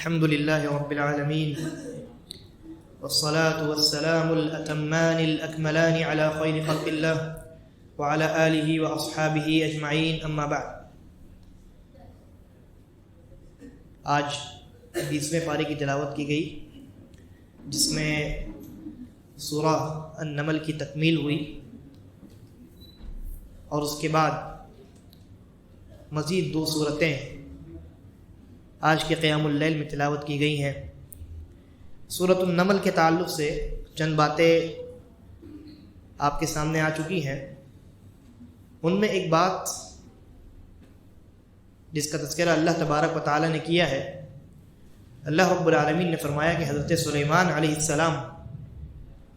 الحمد لله رب العالمين والصلاة والسلام الأتمان الأكملان على خير خلق الله وعلى آله وأصحابه أجمعين أما بعد. آج 20ویں پارے کی تلاوت کی گئی جس میں سورہ النمل کی تکمیل ہوئی اور اس کے بعد مزید 2 سورتیں آج کے قیام اللیل میں تلاوت کی گئی ہیں. سورۃ النمل کے تعلق سے چند باتیں آپ کے سامنے آ چکی ہیں. ان میں ایک بات جس کا تذکرہ اللہ تبارک و تعالی نے کیا ہے. اللہ رب العالمین نے فرمایا کہ حضرت سلیمان علیہ السلام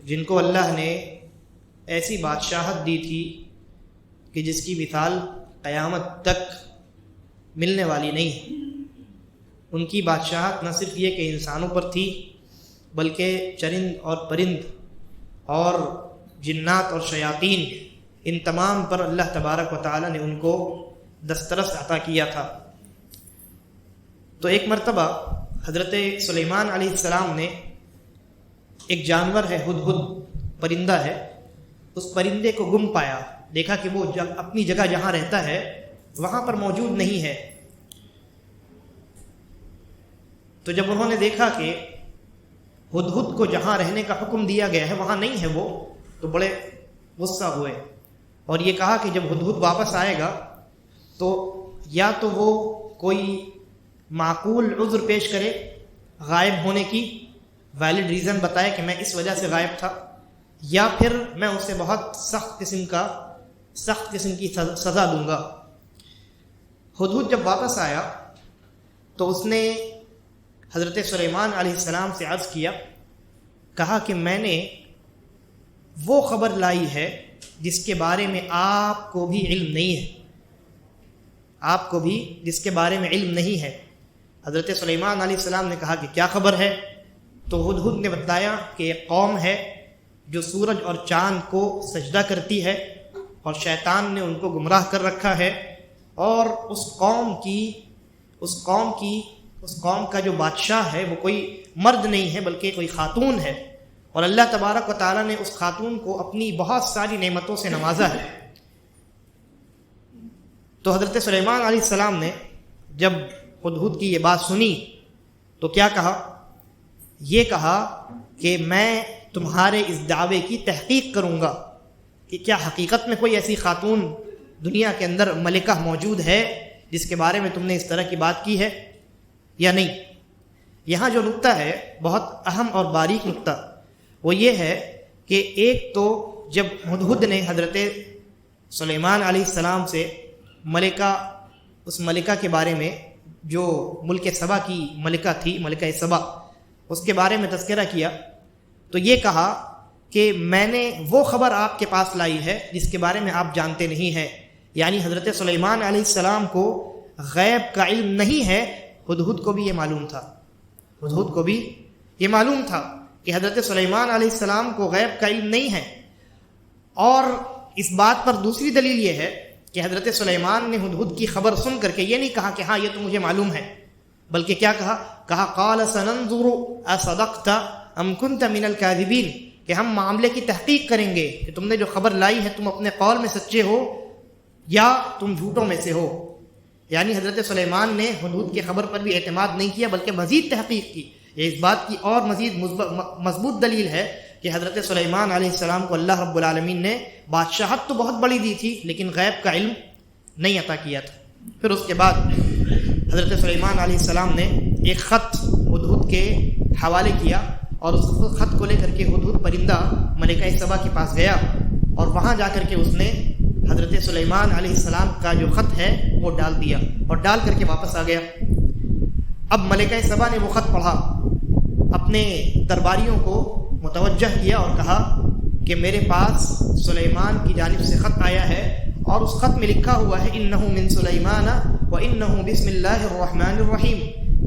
جن کو اللہ نے ایسی بادشاہت دی تھی کہ جس کی مثال قیامت تک ملنے والی نہیں ہے. ان کی بادشاہت نہ صرف یہ کہ انسانوں پر تھی بلکہ چرند اور پرند اور جنات اور شیاطین ان تمام پر اللہ تبارک و تعالی نے ان کو دسترس عطا کیا تھا. تو ایک مرتبہ حضرت سلیمان علیہ السلام نے ایک جانور ہے ہدہد پرندہ ہے، اس پرندے کو گم پایا. دیکھا کہ وہ اپنی جگہ جہاں رہتا ہے وہاں پر موجود نہیں ہے. تو جب انہوں نے دیکھا کہ ہدہد کو جہاں رہنے کا حکم دیا گیا ہے وہاں نہیں ہے وہ، تو بڑے غصہ ہوئے اور یہ کہا کہ جب ہدہد واپس آئے گا تو یا تو وہ کوئی معقول عذر پیش کرے غائب ہونے کی، ویلڈ ریزن بتائے کہ میں اس وجہ سے غائب تھا، یا پھر میں اسے بہت سخت قسم کی سزا دوں گا. ہدہد جب واپس آیا تو اس نے حضرت سلیمان علیہ السلام سے عرض کیا، کہا کہ میں نے وہ خبر لائی ہے جس کے بارے میں آپ کو بھی علم نہیں ہے، آپ کو بھی جس کے بارے میں علم نہیں ہے. حضرت سلیمان علیہ السلام نے کہا کہ کیا خبر ہے؟ تو ہدہد نے بتایا کہ ایک قوم ہے جو سورج اور چاند کو سجدہ کرتی ہے اور شیطان نے ان کو گمراہ کر رکھا ہے، اور اس قوم کا جو بادشاہ ہے وہ کوئی مرد نہیں ہے بلکہ کوئی خاتون ہے، اور اللہ تبارک و تعالیٰ نے اس خاتون کو اپنی بہت ساری نعمتوں سے نوازا ہے. تو حضرت سلیمان علیہ السلام نے جب ہدہد کی یہ بات سنی تو کیا کہا؟ یہ کہا کہ میں تمہارے اس دعوے کی تحقیق کروں گا کہ کیا حقیقت میں کوئی ایسی خاتون دنیا کے اندر ملکہ موجود ہے جس کے بارے میں تم نے اس طرح کی بات کی ہے یا نہیں. یہاں جو نقطہ ہے بہت اہم اور باریک نقطہ وہ یہ ہے کہ ایک تو جب ہدہد نے حضرت سلیمان علیہ السلام سے اس ملکہ کے بارے میں جو ملک سبا کی ملکہ تھی، ملکہ سبا، اس کے بارے میں تذکرہ کیا تو یہ کہا کہ میں نے وہ خبر آپ کے پاس لائی ہے جس کے بارے میں آپ جانتے نہیں ہیں. یعنی حضرت سلیمان علیہ السلام کو غیب کا علم نہیں ہے. ہدہد کو بھی یہ معلوم تھا، ہدہد کو بھی یہ معلوم تھا کہ حضرت سلیمان علیہ السلام کو غیب کا علم نہیں ہے. اور اس بات پر دوسری دلیل یہ ہے کہ حضرت سلیمان نے ہدہد کی خبر سن کر کے یہ نہیں کہا کہ ہاں یہ تو مجھے معلوم ہے، بلکہ کیا کہا قال سننظر اصدقت ام كنت من الكاذبین، کہ ہم معاملے کی تحقیق کریں گے کہ تم نے جو خبر لائی ہے تم اپنے قول میں سچے ہو یا تم جھوٹوں میں سے ہو. یعنی حضرت سلیمان نے ہدہد کی خبر پر بھی اعتماد نہیں کیا بلکہ مزید تحقیق کی. یہ اس بات کی اور مزید مضبوط دلیل ہے کہ حضرت سلیمان علیہ السلام کو اللہ رب العالمین نے بادشاہت تو بہت بڑی دی تھی لیکن غیب کا علم نہیں عطا کیا تھا. پھر اس کے بعد حضرت سلیمان علیہ السلام نے ایک خط ہدہد کے حوالے کیا اور اس خط کو لے کر کے ہدہد پرندہ ملکہ سبا کے پاس گیا اور وہاں جا کر کے اس نے حضرت سلیمان علیہ السلام کا جو خط ہے وہ ڈال دیا اور ڈال کر کے واپس آ گیا. اب ملکہ سبا نے وہ خط پڑھا، اپنے درباریوں کو متوجہ کیا اور کہا کہ میرے پاس سلیمان کی جانب سے خط آیا ہے اور اس خط میں لکھا ہوا ہے انہ من سلیمان و انہ بسم اللہ الرحمن الرحیم،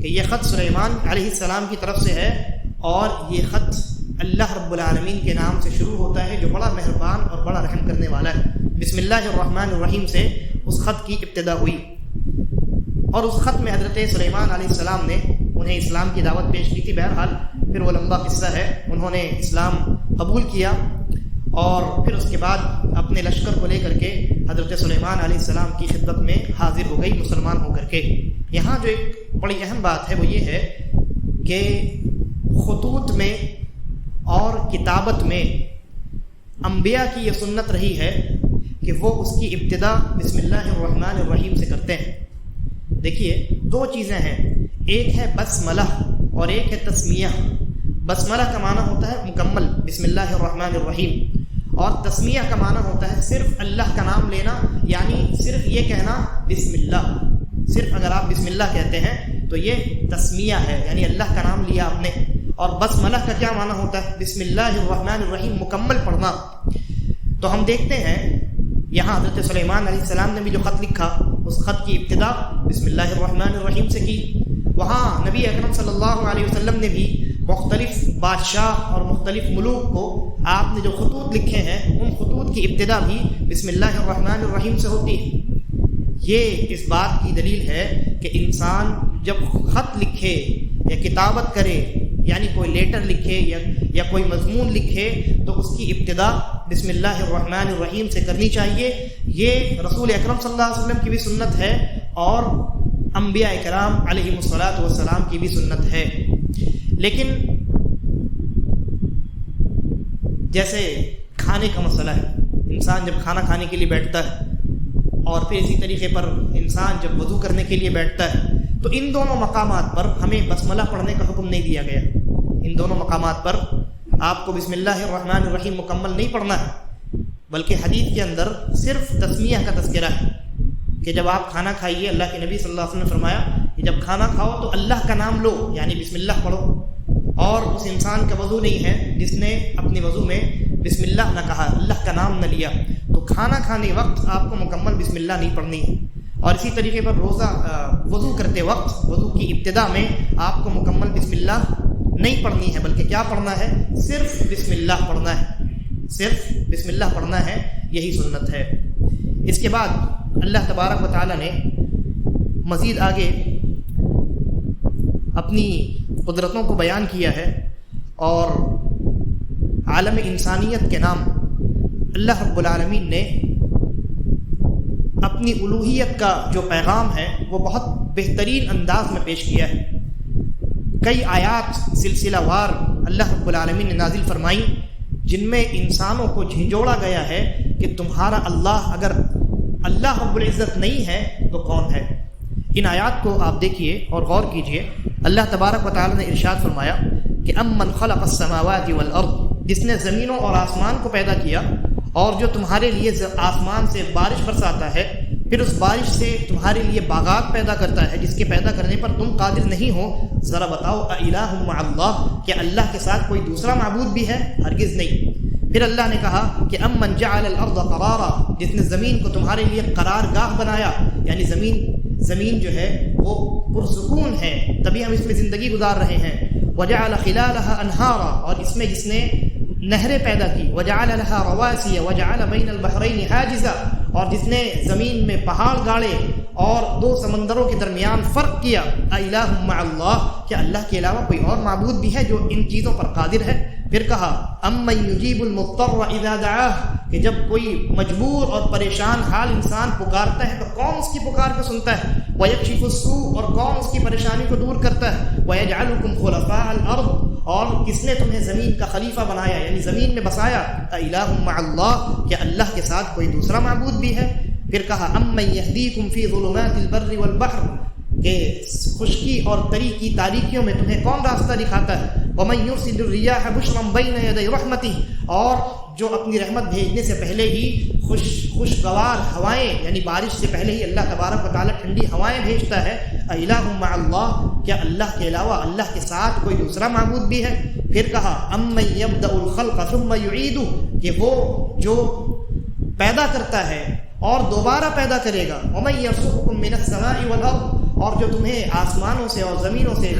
کہ یہ خط سلیمان علیہ السلام کی طرف سے ہے اور یہ خط اللہ رب العالمین کے نام سے شروع ہوتا ہے جو بڑا مہربان اور بڑا رحم کرنے والا ہے. بسم اللہ الرحمن الرحیم سے اس خط کی ابتدا ہوئی اور اس خط میں حضرت سلیمان علیہ السلام نے انہیں اسلام کی دعوت پیش کی تھی. بہرحال پھر وہ لمبا قصہ ہے. انہوں نے اسلام قبول کیا اور پھر اس کے بعد اپنے لشکر کو لے کر کے حضرت سلیمان علیہ السلام کی خدمت میں حاضر ہو گئی مسلمان ہو کر کے. یہاں جو ایک بڑی اہم بات ہے وہ یہ ہے کہ خطوط میں اور کتابت میں انبیاء کی یہ سنت رہی ہے کہ وہ اس کی ابتدا بسم اللہ الرحمن الرحیم سے کرتے ہیں. دیکھیے دو چیزیں ہیں، ایک ہے بسملہ اور ایک ہے تسمیہ. بسملہ کا معنی ہوتا ہے مکمل بسم اللہ الرحمن الرحیم، اور تسمیہ کا معنی ہوتا ہے صرف اللہ کا نام لینا، یعنی صرف یہ کہنا بسم اللہ. صرف اگر آپ بسم اللہ کہتے ہیں تو یہ تسمیہ ہے، یعنی اللہ کا نام لیا آپ نے. اور بسملہ کا کیا معنی ہوتا ہے؟ بسم اللہ الرحمن الرحیم مکمل پڑھنا. تو ہم دیکھتے ہیں یہاں حضرت سلیمان علیہ السلام نے بھی جو خط لکھا اس خط کی ابتدا بسم اللہ الرحمن الرحیم سے کی. وہاں نبی اکرم صلی اللہ علیہ وسلم نے بھی مختلف بادشاہ اور مختلف ملوک کو آپ نے جو خطوط لکھے ہیں ان خطوط کی ابتدا بھی بسم اللہ الرحمن الرحیم سے ہوتی ہے. یہ اس بات کی دلیل ہے کہ انسان جب خط لکھے یا کتابت کرے، یعنی کوئی لیٹر لکھے یا کوئی مضمون لکھے، تو اس کی ابتدا بسم اللہ الرحمن الرحیم سے کرنی چاہیے. یہ رسول اکرم صلی اللہ علیہ وسلم کی بھی سنت ہے اور انبیاء کرام علیہم الصلاۃ والسلام کی بھی سنت ہے. لیکن جیسے کھانے کا مسئلہ ہے، انسان جب کھانا کھانے کے لیے بیٹھتا ہے اور پھر اسی طریقے پر انسان جب وضو کرنے کے لیے بیٹھتا ہے، تو ان دونوں مقامات پر ہمیں بسملہ پڑھنے کا حکم نہیں دیا گیا. ان دونوں مقامات پر آپ کو بسم اللہ الرحمن الرحیم مکمل نہیں پڑھنا ہے، بلکہ حدیث کے اندر صرف تسمیہ کا تذکرہ ہے کہ جب آپ کھانا کھائیے، اللہ کے نبی صلی اللہ علیہ وسلم نے فرمایا کہ جب کھانا کھاؤ تو اللہ کا نام لو، یعنی بسم اللہ پڑھو. اور اس انسان کا وضو نہیں ہے جس نے اپنے وضو میں بسم اللہ نہ کہا، اللہ کا نام نہ لیا. تو کھانا کھانے وقت آپ کو مکمل بسم اللہ نہیں پڑھنی ہے. اور اسی طریقے پر روزہ وضو کرتے وقت وضو کی ابتدا میں آپ کو مکمل بسم اللہ نہیں پڑھنی ہے، بلکہ کیا پڑھنا ہے؟ صرف بسم اللہ پڑھنا ہے. صرف بسم اللہ پڑھنا ہے، یہی سنت ہے. اس کے بعد اللہ تبارک و تعالی نے مزید آگے اپنی قدرتوں کو بیان کیا ہے اور عالم انسانیت کے نام اللہ رب العالمین نے اپنی الوہیت کا جو پیغام ہے وہ بہت بہترین انداز میں پیش کیا ہے. کئی آیات سلسلہ وار اللہ رب العالمین نے نازل فرمائیں جن میں انسانوں کو جھنجھوڑا گیا ہے کہ تمہارا اللہ اگر اللہ رب العزت نہیں ہے تو کون ہے. ان آیات کو آپ دیکھیے اور غور کیجئے. اللہ تبارک و تعالی نے ارشاد فرمایا کہ امن خلق السماوات والارض، جس نے زمینوں اور آسمان کو پیدا کیا اور جو تمہارے لیے آسمان سے بارش برساتا ہے، پھر اس بارش سے تمہارے لیے باغات پیدا کرتا ہے جس کے پیدا کرنے پر تم قادر نہیں ہو. ذرا بتاؤ اِلٰہ مع اللہ، کیا اللہ کے ساتھ کوئی دوسرا معبود بھی ہے؟ ہرگز نہیں. پھر اللہ نے کہا کہ امن جعل الارض قرارا، جس نے زمین کو تمہارے لیے قرار گاہ بنایا، یعنی زمین جو ہے وہ پرسکون ہے، تبھی ہم اس میں زندگی گزار رہے ہیں. وجعل خلالها انہارا، اور اس میں جس نے نہریں پیدا کی. وجعل لها رواسي وجعل بين البحرين حاجزا، اور جس نے زمین میں پہاڑ گاڑے اور دو سمندروں کے درمیان فرق کیا. اِلٰہ مع اللہ، کیا اللہ کے علاوہ کوئی اور معبود بھی ہے جو ان چیزوں پر قادر ہے؟ پھر کہا امن یجیب المضطر اذا دعاہ، کہ جب کوئی مجبور اور پریشان حال انسان پکارتا ہے تو کون اس کی پکار کو سنتا ہے؟ ویکشف السوء، اور کون اس کی پریشانی کو دور کرتا ہے؟ ویجعلکم خلفاء الارض، اور کس نے تمہیں زمین کا خلیفہ بنایا، یعنی زمین میں بسایا؟ اِلٰہ مع اللہ، کیا اللہ کے ساتھ کوئی دوسرا معبود بھی ہے؟ پھر کہا امن یہدیکم فی ظلمات البر والبحر، کہ خشکی اور تری کی تاریکیوں میں تمہیں کون راستہ دکھاتا ہے؟ وَمَن يُرْسِلِ الرِّيَاحَ بُشْرًا بَيْنَ يَدَيْ رَحْمَتِهِ، اور جو اپنی رحمت بھیجنے سے پہلے ہی خوشگوار ہوائیں، یعنی بارش سے پہلے ہی اللہ تبارک و تعالی ٹھنڈی ہوائیں بھیجتا ہے. اِلٰہ مع اللہ، کیا اللہ کے علاوہ اللہ کے ساتھ کوئی دوسرا معبود بھی ہے؟ پھر کہا امن يَبْدَأُ الْخَلْقَ ثُمَّ يُعِيدُهُ، کہ وہ جو پیدا کرتا ہے اور دوبارہ پیدا کرے گا. وَمَن يَرْزُقُكُم مِّنَ السَّمَاءِ وَالْأَرْضِ، اور جو تمہیں آسمانوں سے اور زمینوں سے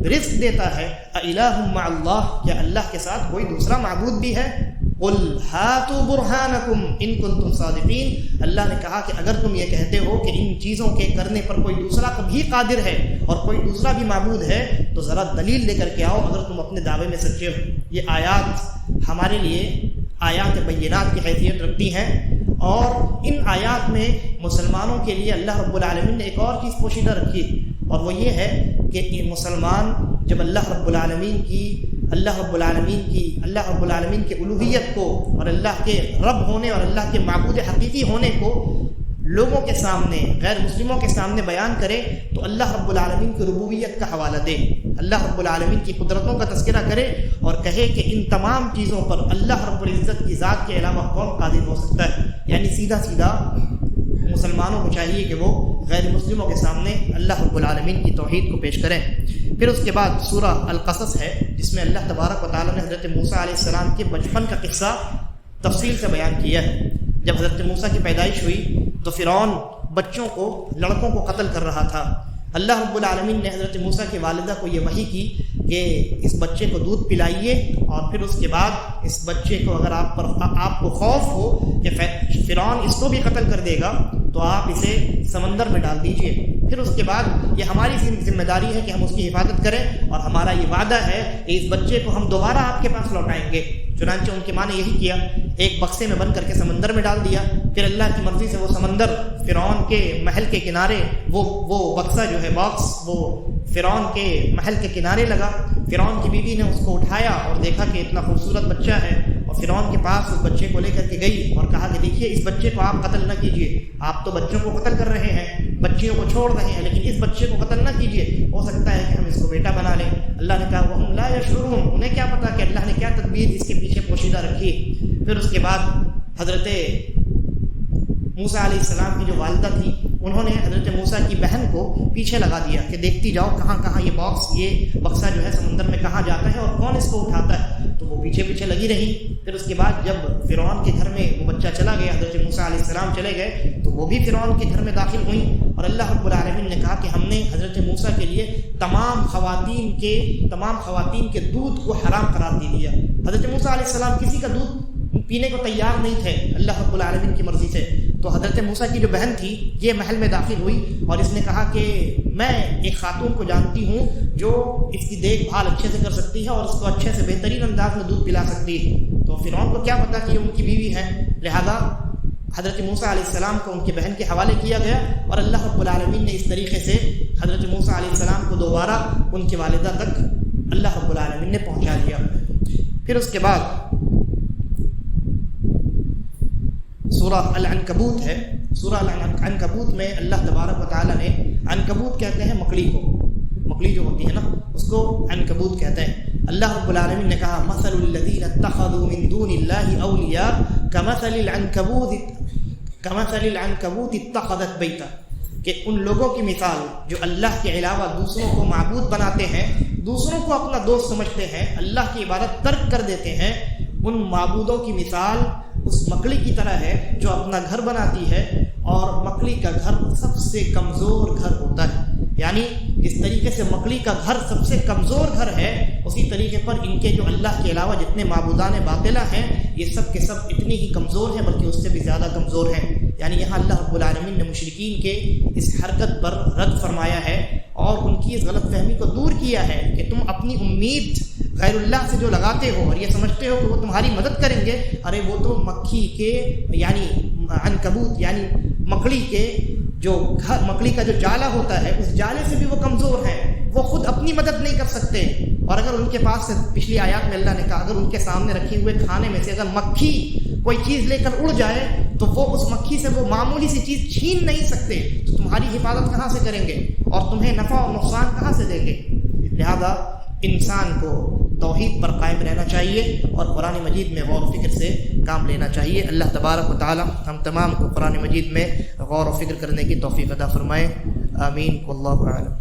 رزق دیتا ہے. اِلٰہ مع اللہ، کیا اللہ کے ساتھ کوئی دوسرا معبود بھی ہے؟ قل ہاتوا برہانکم ان کنتم صادقین، اللہ نے کہا کہ اگر تم یہ کہتے ہو کہ ان چیزوں کے کرنے پر کوئی دوسرا بھی قادر ہے اور کوئی دوسرا بھی معبود ہے تو ذرا دلیل لے کر کے آؤ اگر تم اپنے دعوے میں سچے ہو۔ یہ آیات ہمارے لیے آیات بینات کی حیثیت رکھتی ہیں، اور ان آیات میں مسلمانوں کے لیے اللہ رب العالمین نے ایک اور چیز پوشیدہ رکھی، اور وہ یہ ہے کہ مسلمان جب اللہ رب العالمین کی الوہیت کو اور اللہ کے رب ہونے اور اللہ کے معبود حقیقی ہونے کو لوگوں کے سامنے، غیر مسلموں کے سامنے بیان کرے تو اللہ رب العالمین کی ربوبیت کا حوالہ دے، اللہ رب العالمین کی قدرتوں کا تذکرہ کرے اور کہے کہ ان تمام چیزوں پر اللہ رب العزت کی ذات کے علاوہ کون قادر ہو سکتا ہے۔ یعنی سیدھا مسلمانوں کو چاہیے کہ وہ غیر مسلموں کے سامنے اللہ رب العالمین کی توحید کو پیش کریں۔ پھر اس کے بعد سورہ القصص ہے جس میں اللہ تبارک و تعالیٰ نے حضرت موسیٰ علیہ السلام کے بچپن کا قصہ تفصیل سے بیان کیا ہے۔ جب حضرت موسیٰ کی پیدائش ہوئی تو فرعون بچوں کو، لڑکوں کو قتل کر رہا تھا۔ اللہ رب العالمین نے حضرت موسیٰ کی والدہ کو یہ وحی کی کہ اس بچے کو دودھ پلائیے، اور پھر اس کے بعد اس بچے کو اگر آپ کو خوف ہو کہ فرعون اس کو بھی قتل کر دے گا تو آپ اسے سمندر میں ڈال دیجئے۔ پھر اس کے بعد یہ ہماری ذمہ داری ہے کہ ہم اس کی حفاظت کریں، اور ہمارا یہ وعدہ ہے کہ اس بچے کو ہم دوبارہ آپ کے پاس لوٹائیں گے۔ چنانچہ ان کی ماں نے یہی کیا، ایک بکسے میں بند کر کے سمندر میں ڈال دیا۔ پھر اللہ کی مرضی سے وہ سمندر فرعون کے محل کے کنارے، وہ بکسا جو ہے باکس، وہ فرعون کے محل کے کنارے لگا۔ فرعون کی بیوی نے اس کو اٹھایا اور دیکھا کہ اتنا خوبصورت بچہ ہے، اور فرعون کے پاس اس بچے کو لے کر کے گئی اور کہا کہ دیکھیے اس بچے کو آپ قتل نہ کیجیے، آپ تو بچوں کو قتل کر رہے ہیں، بچیوں کو چھوڑ رہے ہیں، لیکن اس بچے کو قتل نہ کیجیے، ہو سکتا ہے کہ ہم اس کو بیٹا بنا لیں۔ اللہ نے کہا وَهُمْ لَا يَشْعُرُونَ، انہیں کیا پتا کہ اللہ نے کیا تدبیر اس کے پیچھے پوشیدہ رکھی۔ پھر اس کے بعد حضرت موسیٰ علیہ السلام کی جو والدہ تھی انہوں نے حضرت موسیٰ کی بہن کو پیچھے لگا دیا کہ دیکھتی جاؤ کہاں یہ باکس، یہ بکسا جو ہے سمندر میں کہاں جاتا ہے اور کون اس کو اٹھاتا ہے، تو وہ پیچھے لگی رہی۔ پھر اس کے بعد جب فرعون کے گھر میں وہ بچہ چلا گیا، حضرت موسیٰ علیہ السلام چلے گئے تو وہ بھی فرعون کے گھر میں داخل ہوئیں، اور اللہ رب العالمین نے کہا کہ ہم نے حضرت موسیٰ کے لیے تمام خواتین کے دودھ کو حرام قرار دے دیا۔ حضرت موسیٰ علیہ السلام کسی کا دودھ پینے کو تیار نہیں تھے اللہ رب العالمین کی مرضی سے، تو حضرت موسیٰ کی جو بہن تھی یہ محل میں داخل ہوئی اور اس نے کہا کہ میں ایک خاتون کو جانتی ہوں جو اس کی دیکھ بھال اچھے سے کر سکتی ہے اور اس کو اچھے سے بہترین انداز میں دودھ پلا سکتی ہے۔ تو فرعون کو کیا پتا کہ یہ ان کی بیوی ہے، لہذا حضرت موسیٰ علیہ السلام کو ان کی بہن کے حوالے کیا گیا، اور اللہ رب العالمین نے اس طریقے سے حضرت موسیٰ علیہ السلام کو دوبارہ ان کی والدہ تک اللہ رب العالمین نے پہنچا دیا۔ پھر اس کے بعد سورہ العنکبوت ہے۔ سورہ العنکبوت میں اللہ تبارک و تعالیٰ نے، عنکبوت کہتے ہیں مکڑی کو، مکڑی جو ہوتی ہے نا اس کو عنکبوت کہتے ہیں۔ اللہ رب العالمین نے کہا مثل الذین اتخذوا من دون اللہ اولیاء کمثل العنکبوت اتخذت بیتا، کہ ان لوگوں کی مثال جو اللہ کے علاوہ دوسروں کو معبود بناتے ہیں، دوسروں کو اپنا دوست سمجھتے ہیں، اللہ کی عبادت ترک کر دیتے ہیں، ان معبودوں کی مثال اس مکڑی کی طرح ہے جو اپنا گھر بناتی ہے، اور مکڑی کا گھر سب سے کمزور گھر ہوتا ہے۔ یعنی اس طریقے سے مکڑی کا گھر سب سے کمزور گھر ہے، اسی طریقے پر ان کے جو اللہ کے علاوہ جتنے معبودان باطلہ ہیں یہ سب کے سب اتنی ہی کمزور ہیں، بلکہ اس سے بھی زیادہ کمزور ہیں۔ یعنی یہاں اللہ رب العالمین نے مشرکین کے اس حرکت پر رد فرمایا ہے اور ان کی اس غلط فہمی کو دور کیا ہے کہ تم اپنی امید غیر اللہ سے جو لگاتے ہو اور یہ سمجھتے ہو کہ وہ تمہاری مدد کریں گے، ارے وہ تو مکھی کے یعنی عنکبوت یعنی مکڑی کے جو مکڑی کا جو جالا ہوتا ہے اس جالے سے بھی وہ کمزور ہیں، وہ خود اپنی مدد نہیں کر سکتے۔ اور اگر ان کے پاس سے پچھلی آیات میں اللہ نے کہا اگر ان کے سامنے رکھے ہوئے کھانے میں سے اگر مکھی کوئی چیز لے کر اڑ جائے تو وہ اس مکھی سے وہ معمولی سی چیز چھین نہیں سکتے، تو تمہاری حفاظت کہاں سے کریں گے اور تمہیں نفع اور نقصان کہاں سے دیں گے؟ لہذا انسان کو توحید پر قائم رہنا چاہیے اور قرآن مجید میں غور و فکر سے کام لینا چاہیے۔ اللہ تبارک و تعالی ہم تمام کو قرآن مجید میں غور و فکر کرنے کی توفیق عطا فرمائے، آمین، واللہ اعلم۔